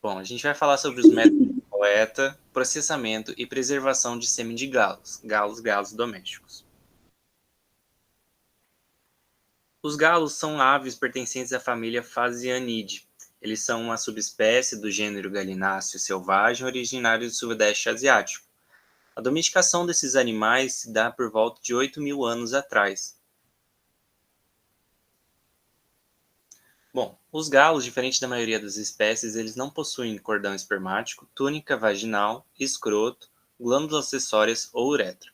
Bom, a gente vai falar sobre os métodos de coleta, processamento e preservação de sêmen de galos domésticos. Os galos são aves pertencentes à família Phasianidae. Eles são uma subespécie do gênero galináceo selvagem originário do Sudeste Asiático. A domesticação desses animais se dá por volta de 8.000 anos atrás. Bom, os galos, diferente da maioria das espécies, eles não possuem cordão espermático, túnica vaginal, escroto, glândulas acessórias ou uretra.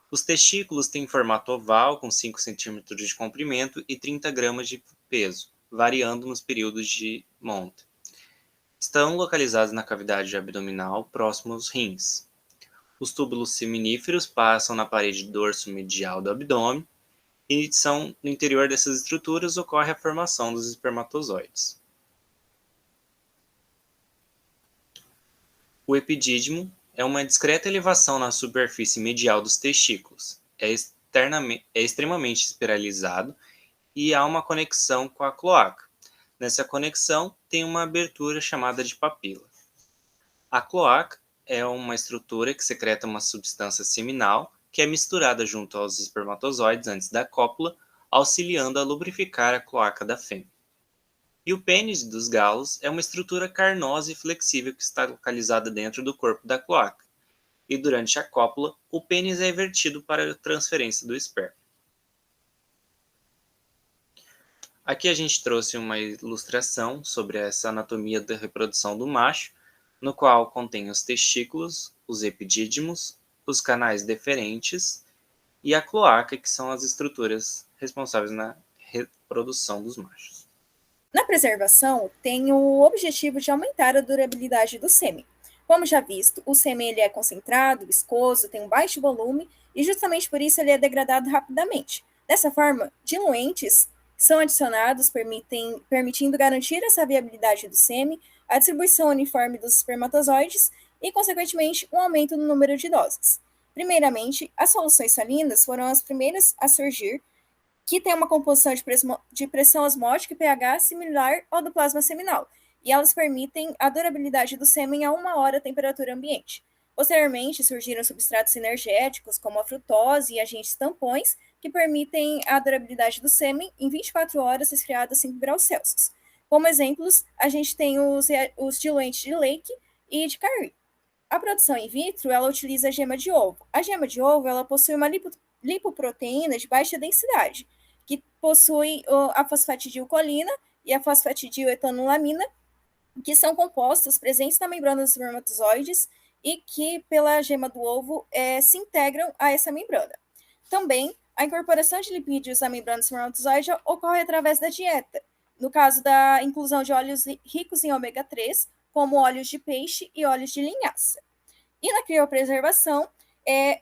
Os testículos têm formato oval, com 5 cm de comprimento e 30 gramas de peso, variando nos períodos de monta. Estão localizados na cavidade abdominal, próximo aos rins. Os túbulos seminíferos passam na parede dorso-medial do abdômen e no interior dessas estruturas ocorre a formação dos espermatozoides. O epidídimo é uma discreta elevação na superfície medial dos testículos. É extremamente espiralizado e há uma conexão com a cloaca. Nessa conexão tem uma abertura chamada de papila. A cloaca é uma estrutura que secreta uma substância seminal que é misturada junto aos espermatozoides antes da cópula, auxiliando a lubrificar a cloaca da fêmea. E o pênis dos galos é uma estrutura carnosa e flexível que está localizada dentro do corpo da cloaca. E durante a cópula, o pênis é invertido para a transferência do esperma. Aqui a gente trouxe uma ilustração sobre essa anatomia da reprodução do macho, no qual contém os testículos, os epidídimos, os canais deferentes e a cloaca, que são as estruturas responsáveis na reprodução dos machos. Na preservação, tem o objetivo de aumentar a durabilidade do sêmen. Como já visto, o sêmen ele é concentrado, viscoso, tem um baixo volume e justamente por isso ele é degradado rapidamente. Dessa forma, diluentes são adicionados, permitindo garantir essa viabilidade do sêmen, a distribuição uniforme dos espermatozoides e, consequentemente, um aumento no número de doses. Primeiramente, as soluções salinas foram as primeiras a surgir, que tem uma composição de pressão osmótica e pH similar ao do plasma seminal, e elas permitem a durabilidade do sêmen a 1 hora à temperatura ambiente. Posteriormente, surgiram substratos energéticos, como a frutose e agentes tampões, que permitem a durabilidade do sêmen em 24 horas resfriado a 5 graus Celsius. Como exemplos, a gente tem os diluentes de Lake e de Carey. A produção in vitro, ela utiliza a gema de ovo. A gema de ovo, ela possui uma lipoproteína de baixa densidade, que possui a fosfatidilcolina e a fosfatidiletonulamina, que são compostos presentes na membrana dos espermatozoides e que, pela gema do ovo, se integram a essa membrana. Também, a incorporação de lipídios à membrana do espermatozoide ocorre através da dieta, no caso da inclusão de óleos ricos em ômega 3, como óleos de peixe e óleos de linhaça. E na criopreservação,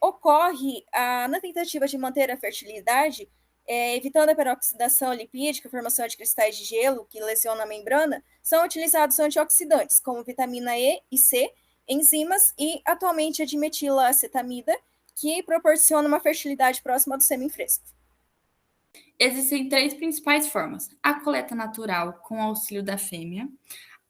ocorre, na tentativa de manter a fertilidade, evitando a peroxidação lipídica, a formação de cristais de gelo que lesionam a membrana, são utilizados antioxidantes, como vitamina E e C, enzimas e, atualmente, a dimetilacetamida, que proporciona uma fertilidade próxima do sêmen fresco. Existem 3 principais formas: a coleta natural, com auxílio da fêmea,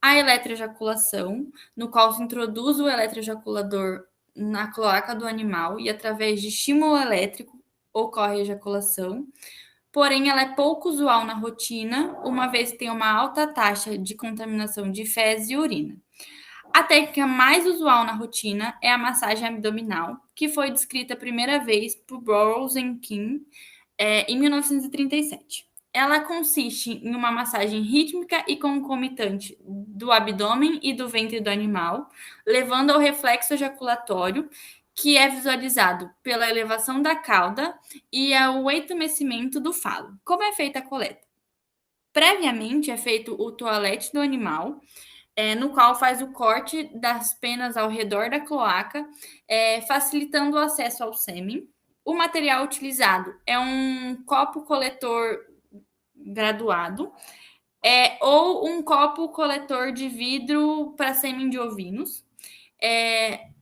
a eletroejaculação, no qual se introduz o eletroejaculador na cloaca do animal e, através de estímulo elétrico, ocorre a ejaculação. Porém, ela é pouco usual na rotina, uma vez que tem uma alta taxa de contaminação de fezes e urina. A técnica mais usual na rotina é a massagem abdominal, que foi descrita a primeira vez por Burroughs e King em 1937. Ela consiste em uma massagem rítmica e concomitante do abdômen e do ventre do animal, levando ao reflexo ejaculatório, que é visualizado pela elevação da cauda e ao entumecimento do falo. Como é feita a coleta? Previamente é feito o toalete do animal, no qual faz o corte das penas ao redor da cloaca, facilitando o acesso ao sêmen. O material utilizado é um copo coletor graduado, ou um copo coletor de vidro para sêmen de ovinos.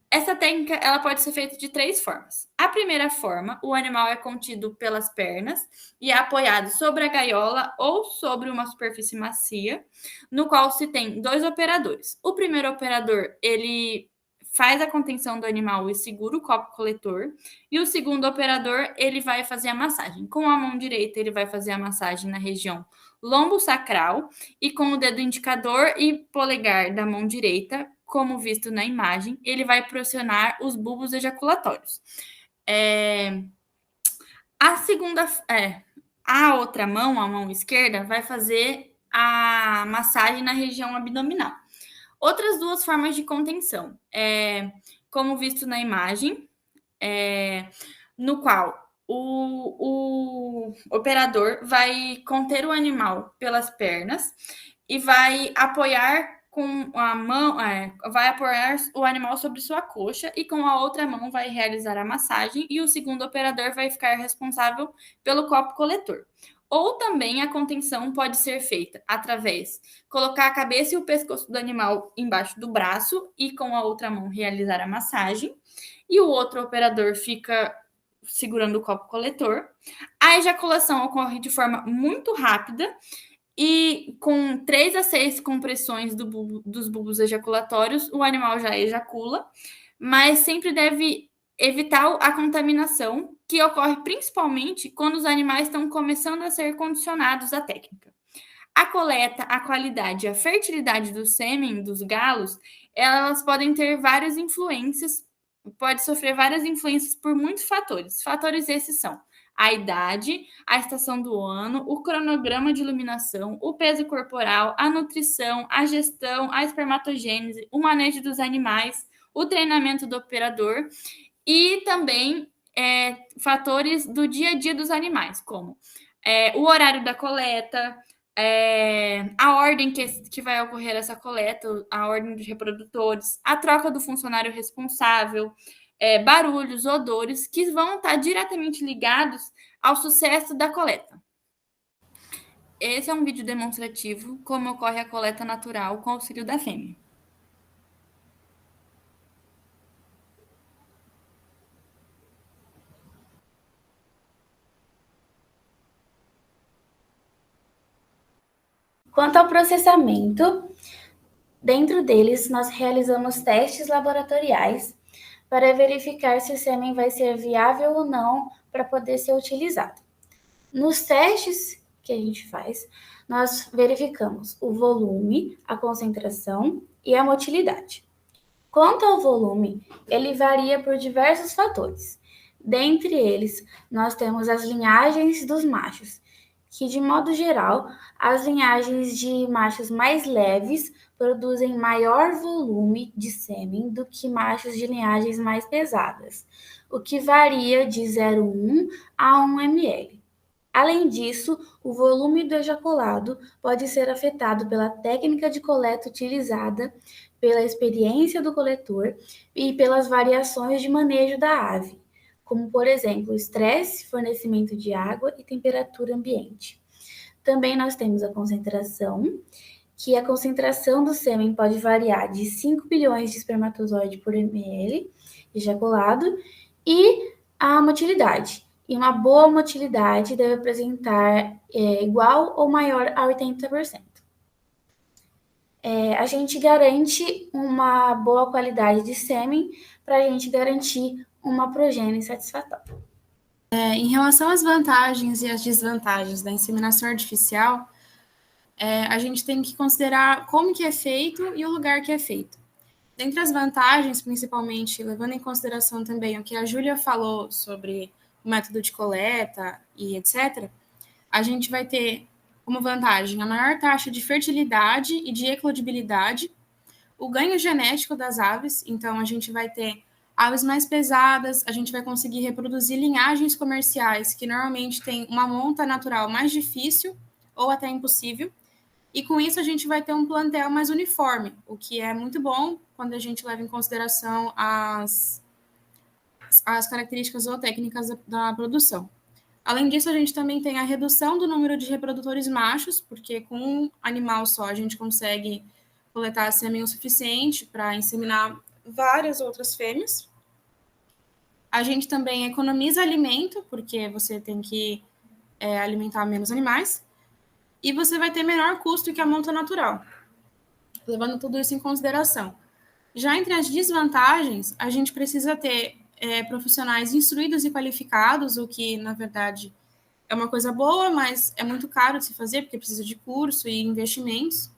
Essa técnica ela pode ser feita de 3 formas. A primeira forma, o animal é contido pelas pernas e é apoiado sobre a gaiola ou sobre uma superfície macia, no qual se tem 2 operadores. O primeiro operador, ele faz a contenção do animal e segura o copo coletor, e o segundo operador, ele vai fazer a massagem. Com a mão direita, ele vai fazer a massagem na região lombo-sacral e com o dedo indicador e polegar da mão direita, como visto na imagem, ele vai pressionar os bulbos ejaculatórios. A outra mão, a mão esquerda, vai fazer a massagem na região abdominal. Outras 2 formas de contenção, como visto na imagem, no qual o operador vai conter o animal pelas pernas e vai apoiar com a mão, vai apoiar o animal sobre sua coxa e com a outra mão vai realizar a massagem e o segundo operador vai ficar responsável pelo copo coletor. Ou também a contenção pode ser feita através de colocar a cabeça e o pescoço do animal embaixo do braço e com a outra mão realizar a massagem e o outro operador fica segurando o copo coletor. A ejaculação ocorre de forma muito rápida e com 3 a 6 compressões dos bulbos ejaculatórios, o animal já ejacula, mas sempre deve evitar a contaminação, que ocorre principalmente quando os animais estão começando a ser condicionados à técnica. A coleta, a qualidade e a fertilidade do sêmen dos galos, elas podem ter várias influências, pode sofrer várias influências por muitos fatores. Fatores esses são a idade, a estação do ano, o cronograma de iluminação, o peso corporal, a nutrição, a gestão, a espermatogênese, o manejo dos animais, o treinamento do operador e também fatores do dia a dia dos animais, como o horário da coleta, a ordem que vai ocorrer essa coleta, a ordem dos reprodutores, a troca do funcionário responsável, barulhos, odores, que vão estar diretamente ligados ao sucesso da coleta. Esse é um vídeo demonstrativo como ocorre a coleta natural com auxílio da fêmea. Quanto ao processamento, dentro deles nós realizamos testes laboratoriais para verificar se o sêmen vai ser viável ou não para poder ser utilizado. Nos testes que a gente faz, nós verificamos o volume, a concentração e a motilidade. Quanto ao volume, ele varia por diversos fatores. Dentre eles, nós temos as linhagens dos machos, que, de modo geral, as linhagens de machos mais leves produzem maior volume de sêmen do que machos de linhagens mais pesadas, o que varia de 0,1 a 1 ml. Além disso, o volume do ejaculado pode ser afetado pela técnica de coleta utilizada, pela experiência do coletor e pelas variações de manejo da ave, como, por exemplo, estresse, fornecimento de água e temperatura ambiente. Também nós temos a concentração, que a concentração do sêmen pode variar de 5 bilhões de espermatozoide por ml ejaculado, e a motilidade. E uma boa motilidade deve apresentar igual ou maior a 80%. A gente garante uma boa qualidade de sêmen para a gente garantir uma progênie satisfatória. Em relação às vantagens e às desvantagens da inseminação artificial, a gente tem que considerar como que é feito e o lugar que é feito. Dentre as vantagens, principalmente, levando em consideração também o que a Júlia falou sobre o método de coleta e etc., a gente vai ter como vantagem a maior taxa de fertilidade e de eclodibilidade, o ganho genético das aves, então a gente vai ter aves mais pesadas, a gente vai conseguir reproduzir linhagens comerciais que normalmente têm uma monta natural mais difícil ou até impossível, e com isso a gente vai ter um plantel mais uniforme, o que é muito bom quando a gente leva em consideração as características ou técnicas da produção. Além disso, a gente também tem a redução do número de reprodutores machos, porque com um animal só a gente consegue coletar sêmen o suficiente para inseminar várias outras fêmeas. A gente também economiza alimento, porque você tem que alimentar menos animais. E você vai ter menor custo que a monta natural, levando tudo isso em consideração. Já entre as desvantagens, a gente precisa ter profissionais instruídos e qualificados, o que, na verdade, é uma coisa boa, mas é muito caro de se fazer, porque precisa de curso e investimentos.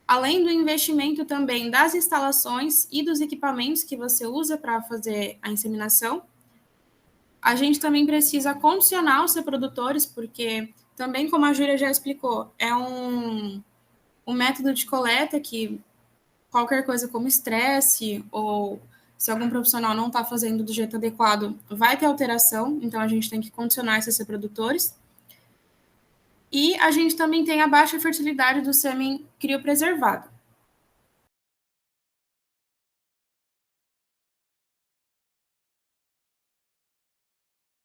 Além do investimento também das instalações e dos equipamentos que você usa para fazer a inseminação, a gente também precisa condicionar os reprodutores, porque também, como a Júlia já explicou, é um método de coleta que qualquer coisa como estresse ou se algum profissional não está fazendo do jeito adequado, vai ter alteração, então a gente tem que condicionar esses reprodutores. E a gente também tem a baixa fertilidade do sêmen criopreservado.